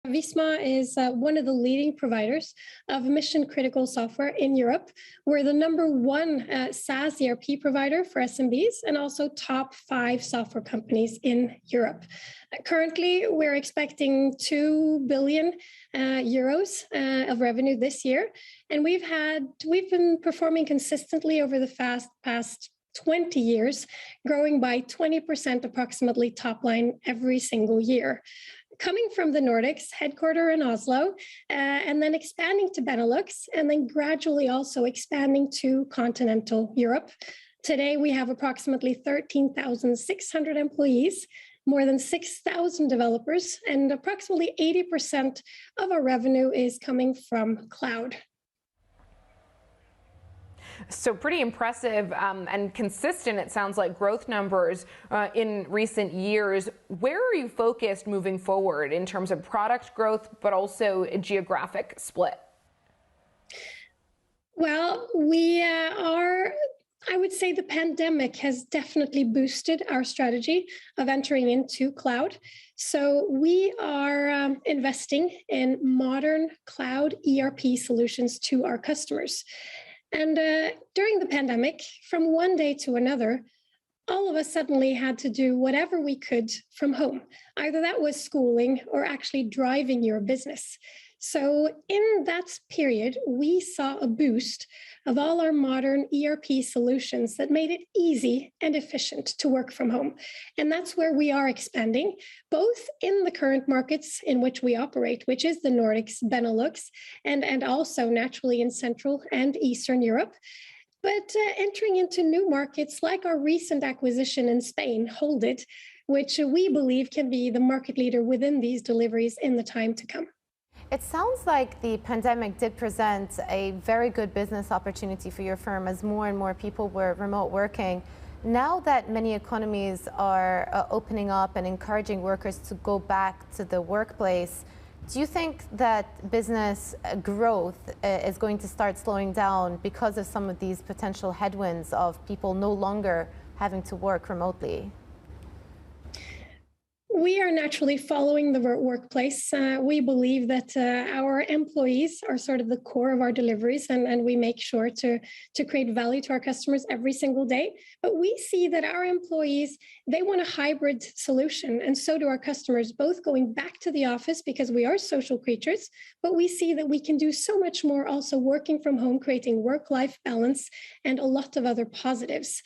Visma is one of the leading providers of mission-critical software in Europe. We're the number one SaaS ERP provider for SMBs and also top 5 software companies in Europe. Currently, we're expecting 2 billion euros of revenue this year, and we've been performing consistently over the past 20 years, growing by 20% approximately top line every single year. Coming from the Nordics, headquartered in Oslo, and then expanding to Benelux, and then gradually also expanding to continental Europe. Today, we have approximately 13,600 employees, more than 6,000 developers, and approximately 80% of our revenue is coming from cloud. So pretty impressive and consistent, it sounds like, growth numbers in recent years. Where are you focused moving forward in terms of product growth, but also a geographic split? Well, I would say the pandemic has definitely boosted our strategy of entering into cloud. So we are investing in modern cloud ERP solutions to our customers. And during the pandemic, from one day to another, all of us suddenly had to do whatever we could from home. Either that was schooling or actually driving your business. So in that period, we saw a boost of all our modern ERP solutions that made it easy and efficient to work from home. And that's where we are expanding, both in the current markets in which we operate, which is the Nordics, Benelux, and also naturally in Central and Eastern Europe. But entering into new markets like our recent acquisition in Spain, Hold It, which we believe can be the market leader within these deliveries in the time to come. It sounds like the pandemic did present a very good business opportunity for your firm as more and more people were remote working. Now that many economies are opening up and encouraging workers to go back to the workplace, do you think that business growth is going to start slowing down because of some of these potential headwinds of people no longer having to work remotely? We are naturally following the workplace. We believe that our employees are sort of the core of our deliveries, and we make sure to create value to our customers every single day. But we see that our employees, they want a hybrid solution, and so do our customers, both going back to the office because we are social creatures, but we see that we can do so much more also working from home, creating work-life balance and a lot of other positives.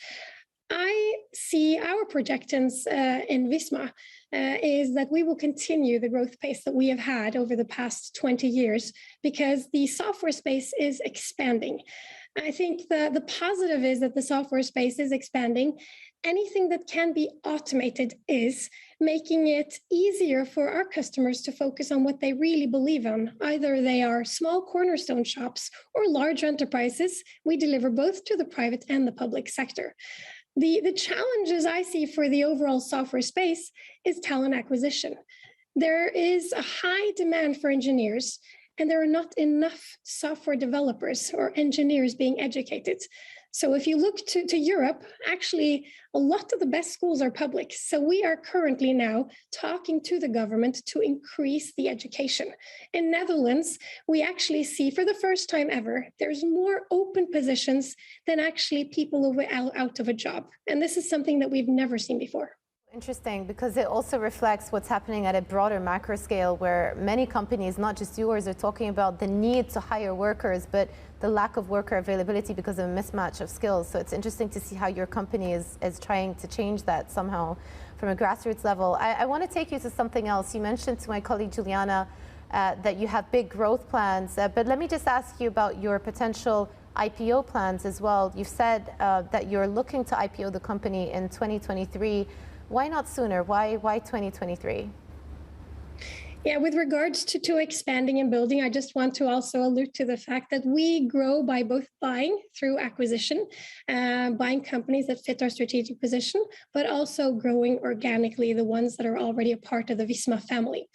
I see our projections in Visma is that we will continue the growth pace that we have had over the past 20 years because the software space is expanding. I think the positive is that the software space is expanding. Anything that can be automated is making it easier for our customers to focus on what they really believe in. Either they are small cornerstone shops or large enterprises. We deliver both to the private and the public sector. The challenges I see for the overall software space is talent acquisition. There is a high demand for engineers, and there are not enough software developers or engineers being educated. So if you look to Europe, actually, a lot of the best schools are public. So we are currently now talking to the government to increase the education. In Netherlands, we actually see for the first time ever, there's more open positions than actually people who are out of a job. And this is something that we've never seen before. Interesting, because it also reflects what's happening at a broader macro scale where many companies, not just yours, are talking about the need to hire workers, but the lack of worker availability because of a mismatch of skills. So it's interesting to see how your company is trying to change that somehow from a grassroots level. I want to take you to something else. You mentioned to my colleague Juliana that you have big growth plans, but let me just ask you about your potential IPO plans as well. You've said that you're looking to IPO the company in 2023. Why not sooner? Why 2023? Yeah, with regards to expanding and building, I just want to also allude to the fact that we grow by both buying through acquisition, buying companies that fit our strategic position, but also growing organically, the ones that are already a part of the Visma family.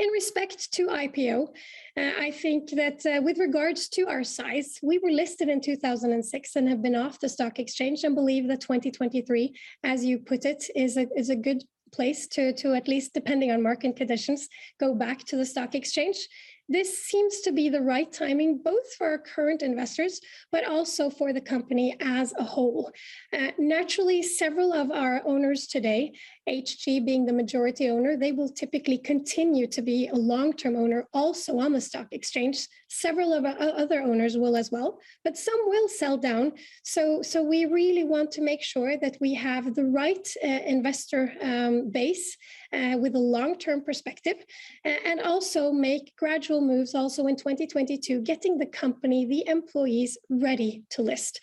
In respect to IPO, I think that with regards to our size, we were listed in 2006 and have been off the stock exchange and believe that 2023, as you put it, is a good place to at least, depending on market conditions, go back to the stock exchange. This seems to be the right timing, both for our current investors, but also for the company as a whole. Naturally, several of our owners today, HG being the majority owner, they will typically continue to be a long-term owner also on the stock exchange. Several of our other owners will as well, but some will sell down. So we really want to make sure that we have the right investor base with a long-term perspective, and also make gradual moves also in 2022, getting the company, the employees ready to list.